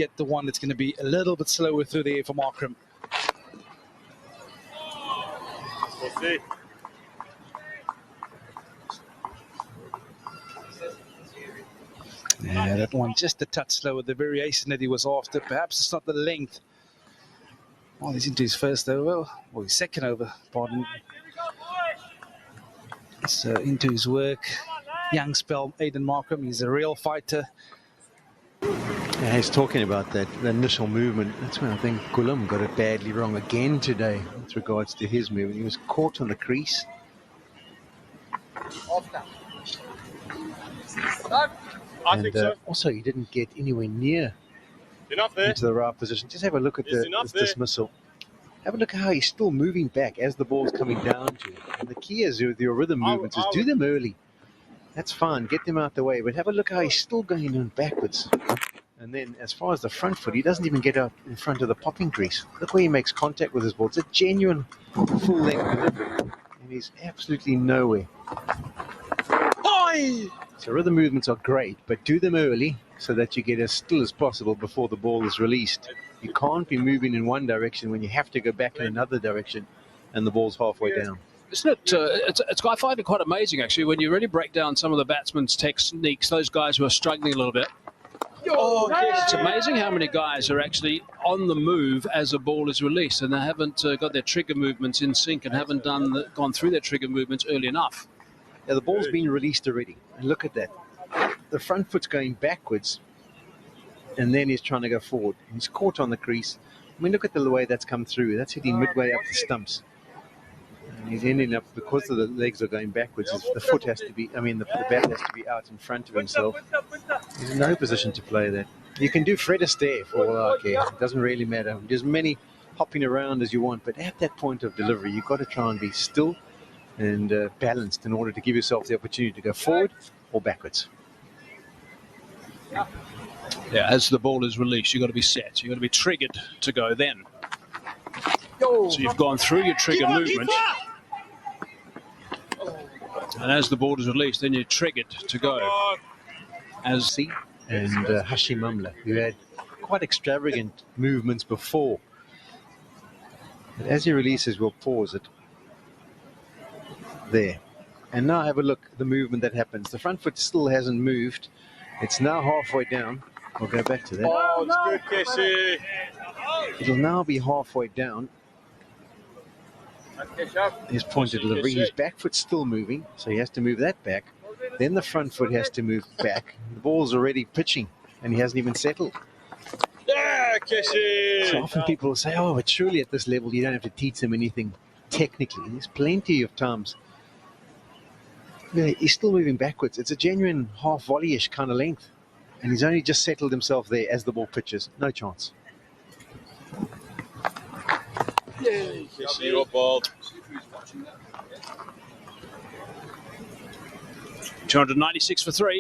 get the one that's going to be a little bit slower through the air for Markram. We'll see. Yeah, that one just a touch slower. The variation that he was after, perhaps it's not the length. Oh, he's into his first over, or his second over, pardon. It's into his work. Young spell, Aidan Markram. He's a real fighter. Yeah, he's talking about that the initial movement. That's when I think Gulam got it badly wrong again today with regards to his movement. He was caught on the crease. I think so. Also, he didn't get anywhere near into the right position. Just have a look at this dismissal. Have a look at how he's still moving back as the ball's coming down to him. And the key is with your rhythm movements is do them early. That's fine, get them out the way. But have a look how he's still going on backwards. And then as far as the front foot, he doesn't even get up in front of the popping crease. Look where he makes contact with his ball. It's a genuine full-length delivery. And he's absolutely nowhere. So rhythm movements are great, but do them early so that you get as still as possible before the ball is released. You can't be moving in one direction when you have to go back in another direction and the ball's halfway down. Isn't it? I find it quite amazing, actually, when you really break down some of the batsmen's techniques, those guys who are struggling a little bit. It's amazing how many guys are actually on the move as a ball is released, and they haven't got their trigger movements in sync and haven't gone through their trigger movements early enough. Yeah, the ball's been released already, and look at that. The front foot's going backwards, and then he's trying to go forward. He's caught on the crease. I mean, look at the way that's come through. That's hitting midway up the stumps. And he's ending up, because the legs are going backwards, the foot has to be, the bat has to be out in front of himself. He's in no position to play that. You can do Fred Astaire for all I care. It doesn't really matter. There's many hopping around as you want, but at that point of delivery, you've got to try and be still and balanced in order to give yourself the opportunity to go forward or backwards. Yeah, as the ball is released, you've got to be set. You've got to be triggered to go then. So you've gone through your trigger movement. And as the ball is released, then you're triggered to go. And Hashim Amla, who had quite extravagant movements before. But as he releases, we'll pause it. There. And now have a look at the movement that happens. The front foot still hasn't moved. It's now halfway down. We'll go back to that. Oh, it's good, Casey. It'll now be halfway down. His point of delivery. His back foot's still moving, so he has to move that back. Then the front foot has to move back. The ball's already pitching, and he hasn't even settled. Yeah, Casey. So often people will say, oh, but surely at this level you don't have to teach him anything technically. There's plenty of times. Yeah, he's still moving backwards. It's a genuine half volley-ish kind of length. And he's only just settled himself there as the ball pitches. No chance. Yay, Casey, you're ball. 296 for 3.